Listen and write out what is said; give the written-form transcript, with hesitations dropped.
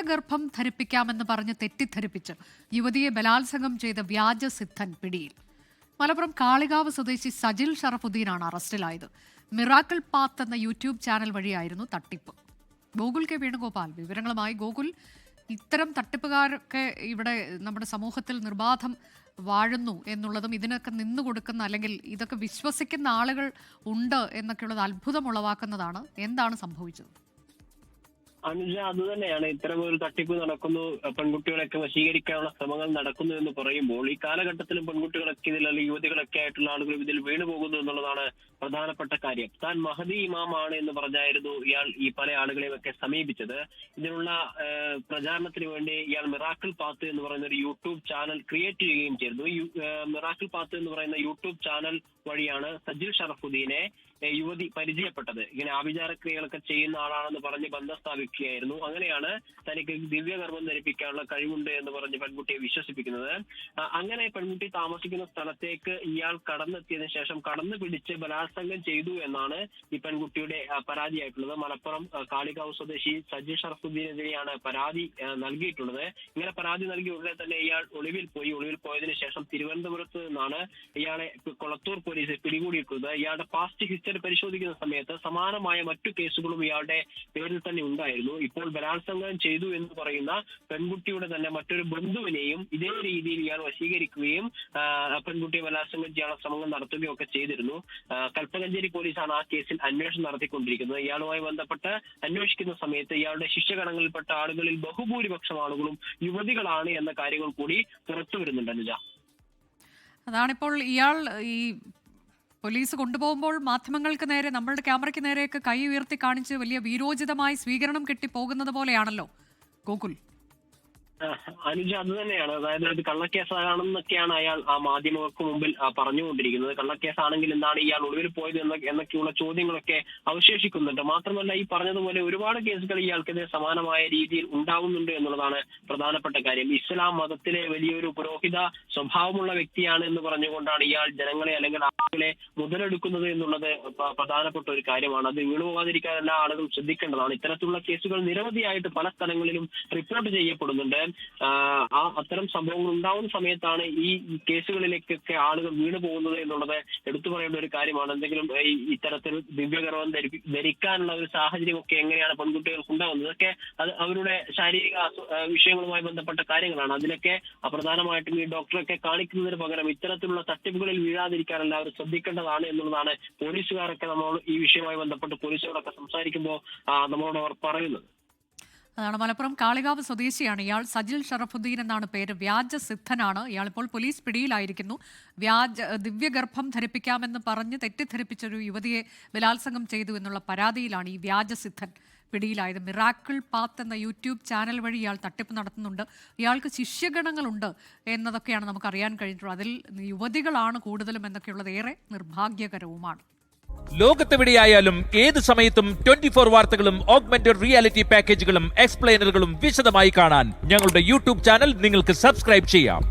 ദിവ്യഗർഭം ധരിപ്പിക്കാമെന്ന് പറഞ്ഞ് തെറ്റിദ്ധരിപ്പിച്ച് യുവതിയെ ബലാത്സംഗം ചെയ്ത വ്യാജസിദ്ധൻ പിടിയിൽ. മലപ്പുറം കാളികാവ് സ്വദേശി സജിൽ ഷറഫുദ്ദീനാണ് അറസ്റ്റിലായത്. മിറാക്കിൾ പാത്ത് എന്ന യൂട്യൂബ് ചാനൽ വഴിയായിരുന്നു തട്ടിപ്പ്. ഗോകുൽ കെ വേണുഗോപാൽ വിവരങ്ങളുമായി. ഗോകുൽ, ഇത്തരം തട്ടിപ്പുകാരൊക്കെ ഇവിടെ നമ്മുടെ സമൂഹത്തിൽ നിർബാധം വാഴുന്നു എന്നുള്ളതും ഇതിനൊക്കെ നിന്നുകൊടുക്കുന്ന അല്ലെങ്കിൽ ഇതൊക്കെ വിശ്വസിക്കുന്ന ആളുകൾ ഉണ്ട് എന്നൊക്കെയുള്ളത് അത്ഭുതം ഉളവാക്കുന്നതാണ്. എന്താണ് സംഭവിച്ചത്? അനുജ, അതുതന്നെയാണ്. ഇത്തരം ഒരു തട്ടിപ്പ് നടക്കുന്നു, പെൺകുട്ടികളെയൊക്കെ വശീകരിക്കാനുള്ള ശ്രമങ്ങൾ നടക്കുന്നു എന്ന് പറയുമ്പോൾ ഈ കാലഘട്ടത്തിലും പെൺകുട്ടികളൊക്കെ ഇതിൽ അല്ലെങ്കിൽ യുവതികളൊക്കെ ആയിട്ടുള്ള ആളുകൾ ഇതിൽ വീണു പോകുന്നു എന്നുള്ളതാണ് പ്രധാനപ്പെട്ട കാര്യം. താൻ മഹദി ഇമാമാണ് എന്ന് പറഞ്ഞായിരുന്നു ഇയാൾ ഈ പല ആളുകളെയും ഒക്കെ സമീപിച്ചത്. ഇതിനുള്ള പ്രചാരണത്തിന് വേണ്ടി ഇയാൾ മിറാക്കിൾ പാത്ത് എന്ന് പറയുന്ന ഒരു യൂട്യൂബ് ചാനൽ ക്രിയേറ്റ് ചെയ്യുകയും ചെയ്തു. മിറാക്കിൾ പാത്ത് എന്ന് പറയുന്ന യൂട്യൂബ് ചാനൽ വഴിയാണ് സജിൽ ഷറഫുദ്ദീനെ യുവതി പരിചയപ്പെട്ടത്. ഇങ്ങനെ ആഭിചാരക്രിയകളൊക്കെ ചെയ്യുന്ന ആളാണെന്ന് പറഞ്ഞ് ബന്ധം സ്ഥാപിക്കുകയായിരുന്നു. അങ്ങനെയാണ് തനിക്ക് ദിവ്യഗർഭം ധരിപ്പിക്കാനുള്ള കഴിവുണ്ട് എന്ന് പറഞ്ഞ് പെൺകുട്ടിയെ വിശ്വസിപ്പിക്കുന്നത്. അങ്ങനെ പെൺകുട്ടി താമസിക്കുന്ന സ്ഥലത്തേക്ക് ഇയാൾ കടന്നെത്തിയതിനു ശേഷം കടന്നു പിടിച്ച് ബലാത്സംഗം ചെയ്തു എന്നാണ് ഈ പെൺകുട്ടിയുടെ പരാതിയായിട്ടുള്ളത്. മലപ്പുറം കാളികാവ് സ്വദേശി സജിൽ ഷറഫുദ്ദീനെതിരെയാണ് പരാതി നൽകിയിട്ടുള്ളത്. ഇങ്ങനെ പരാതി നൽകിയ ഉടനെ തന്നെ ഇയാൾ ഒളിവിൽ പോയതിനു ശേഷം തിരുവനന്തപുരത്ത് നിന്നാണ് ഇയാളെ കൊളത്തൂർ പോലീസ് പിടികൂടിയിട്ടുള്ളത്. ഇയാളുടെ പാസ്റ്റ് ഹിസ്റ്ററി പരിശോധിക്കുന്ന സമയത്ത് സമാനമായ മറ്റു കേസുകളും ഇയാളുടെ പേരിൽ തന്നെ ഉണ്ടായിരുന്നു. ഇപ്പോൾ ബലാത്സംഗം ചെയ്തു എന്ന് പറയുന്ന പെൺകുട്ടിയുടെ തന്നെ മറ്റൊരു ബന്ധുവിനെയും ഇതേ രീതിയിൽ ഇയാൾ വശീകരിക്കുകയും പെൺകുട്ടിയെ ബലാത്സംഗം ചെയ്യാനുള്ള ശ്രമങ്ങൾ നടത്തുകയും ഒക്കെ ചെയ്തിരുന്നു. കൽപ്പകഞ്ചേരി പോലീസാണ് ആ കേസിൽ അന്വേഷണം നടത്തിക്കൊണ്ടിരിക്കുന്നത്. ഇയാളുമായി ബന്ധപ്പെട്ട് അന്വേഷിക്കുന്ന സമയത്ത് ഇയാളുടെ ശിഷ്യഗണങ്ങളിൽപ്പെട്ട ആളുകളിൽ ബഹുഭൂരിപക്ഷം ആളുകളും യുവതികളാണ് എന്ന കാര്യങ്ങൾ കൂടി പുറത്തു വരുന്നുണ്ട്. അനുജ, അതാണിപ്പോൾ ഇയാൾ ഈ പോലീസ് കൊണ്ടുപോകുമ്പോൾ മാധ്യമങ്ങൾക്ക് നേരെ, നമ്മളുടെ ക്യാമറയ്ക്ക് നേരെയൊക്കെ കൈ ഉയർത്തി കാണിച്ച് വലിയ വീരോചിതമായി സ്വീകരണം കിട്ടിപ്പോകുന്നത് പോലെയാണല്ലോ ഗോകുൽ. അനുജ, അത് തന്നെയാണ്. അതായത് ഇത് കള്ളക്കേസാണെന്നൊക്കെയാണ് അയാൾ ആ മാധ്യമങ്ങൾക്ക് മുമ്പിൽ പറഞ്ഞുകൊണ്ടിരിക്കുന്നത്. കള്ളക്കേസാണെങ്കിൽ എന്താണ് ഇയാൾ ഒളിവിൽ പോയത് എന്നൊക്കെയുള്ള ചോദ്യങ്ങളൊക്കെ അവശേഷിക്കുന്നുണ്ട്. മാത്രമല്ല, ഈ പറഞ്ഞതുപോലെ ഒരുപാട് കേസുകൾ ഇയാൾക്കെതിരെ സമാനമായ രീതിയിൽ ഉണ്ടാവുന്നുണ്ട് എന്നുള്ളതാണ് പ്രധാനപ്പെട്ട കാര്യം. ഇസ്ലാം മതത്തിലെ വലിയൊരു പുരോഹിത സ്വഭാവമുള്ള വ്യക്തിയാണ് എന്ന് പറഞ്ഞുകൊണ്ടാണ് ഇയാൾ ജനങ്ങളെ അല്ലെങ്കിൽ ആളുകളെ മുതലെടുക്കുന്നത് എന്നുള്ളത് പ്രധാനപ്പെട്ട ഒരു കാര്യമാണ്. അത് വീണുപോകാതിരിക്കാൻ എല്ലാ ആളുകളും ശ്രദ്ധിക്കേണ്ടതാണ്. ഇത്തരത്തിലുള്ള കേസുകൾ നിരവധിയായിട്ട് പല സ്ഥലങ്ങളിലും റിപ്പോർട്ട് ചെയ്യപ്പെടുന്നുണ്ട്. അത്തരം സംഭവങ്ങൾ ഉണ്ടാവുന്ന സമയത്താണ് ഈ കേസുകളിലേക്കൊക്കെ ആളുകൾ വീണു പോകുന്നത് എന്നുള്ളത് എടുത്തു പറയേണ്ട ഒരു കാര്യമാണ്. എന്തെങ്കിലും ഇത്തരത്തിൽ ദിവ്യഗർഭം ധരിക്കാനുള്ള ഒരു സാഹചര്യമൊക്കെ എങ്ങനെയാണ് പെൺകുട്ടികൾക്ക് ഉണ്ടാകുന്നത്, ഇതൊക്കെ അത് അവരുടെ ശാരീരിക വിഷയങ്ങളുമായി ബന്ധപ്പെട്ട കാര്യങ്ങളാണ്. അതിലൊക്കെ പ്രധാനമായിട്ടും ഈ ഡോക്ടറൊക്കെ കാണിക്കുന്നതിന് പകരം ഇത്തരത്തിലുള്ള തട്ടിപ്പുകളിൽ വീഴാതിരിക്കാൻ എല്ലാവരും ശ്രദ്ധിക്കേണ്ടതാണ് എന്നുള്ളതാണ് പോലീസുകാരൊക്കെ നമ്മൾ ഈ വിഷയവുമായി ബന്ധപ്പെട്ട് പോലീസുകാരൊക്കെ സംസാരിക്കുമ്പോൾ നമ്മളോട് അവർ പറയുന്നത്. അതാണ്. മലപ്പുറം കാളികാവ് സ്വദേശിയാണ് ഇയാൾ. സജിൽ ഷറഫുദ്ദീൻ എന്നാണ് പേര്. വ്യാജസിദ്ധനാണ് ഇയാൾ. ഇപ്പോൾ പോലീസ് പിടിയിലായിരിക്കുന്നു. ദിവ്യഗർഭം ധരിപ്പിക്കാമെന്ന് പറഞ്ഞ് തെറ്റിദ്ധരിപ്പിച്ചൊരു യുവതിയെ ബലാത്സംഗം ചെയ്തു എന്നുള്ള പരാതിയിലാണ് ഈ വ്യാജസിദ്ധൻ പിടിയിലായത്. മിറാക്കിൾ പാത്ത് എന്ന യൂട്യൂബ് ചാനൽ വഴി ഇയാൾ തട്ടിപ്പ് നടത്തുന്നുണ്ട്. ഇയാൾക്ക് ശിഷ്യഗണങ്ങളുണ്ട് എന്നതൊക്കെയാണ് നമുക്ക് അറിയാൻ കഴിഞ്ഞിട്ടുള്ളത്. അതിൽ യുവതികളാണ് കൂടുതലും എന്നൊക്കെയുള്ളത് ഏറെ നിർഭാഗ്യകരവുമാണ്. ലോകത്തെവിടെയായാലും ഏത് സമയത്തും 24 വാർത്തകളും ഓഗ്മെന്റഡ് റിയാലിറ്റി പാക്കേജുകളും എക്സ്പ്ലെയിനറുകളും വിശദമായി കാണാൻ ഞങ്ങളുടെ യൂട്യൂബ് ചാനൽ നിങ്ങൾക്ക് സബ്സ്ക്രൈബ് ചെയ്യാം.